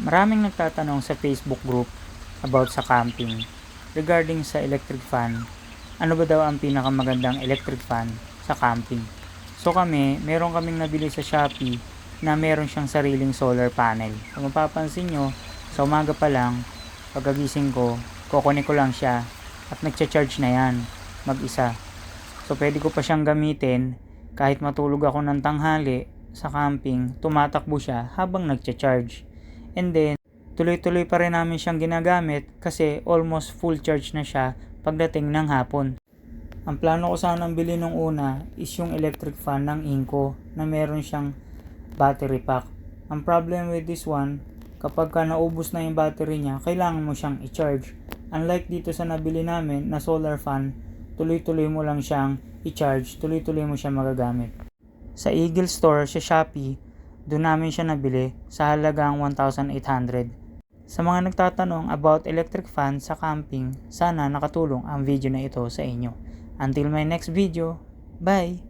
Maraming nagtatanong sa Facebook group about sa camping regarding sa electric fan. Ano ba daw ang pinakamagandang electric fan sa camping? So meron kaming nabili sa Shopee na meron siyang sariling solar panel. Kung mapapansin nyo, sa umaga pa lang, pagkagising ko, kukunin ko lang siya at nagcha-charge na yan mag-isa. So pwede ko pa siyang gamitin kahit matulog ako ng tanghali sa camping, tumatakbo siya habang nagcha-charge. And then, tuloy-tuloy pa rin namin siyang ginagamit kasi almost full charge na siya pagdating ng hapon. Ang plano ko sanang bili nung una is yung electric fan ng Inco na meron siyang battery pack. Ang problem with this one, kapag naubos na yung battery niya, kailangan mo siyang i-charge. Unlike dito sa nabili namin na solar fan, tuloy-tuloy mo lang siyang i-charge, tuloy-tuloy mo siya magagamit. Sa Eagle Store sa Shopee, doon namin siya nabili sa halagang 1,800. Sa mga nagtatanong about electric fan sa camping, sana nakatulong ang video na ito sa inyo. Until my next video, bye!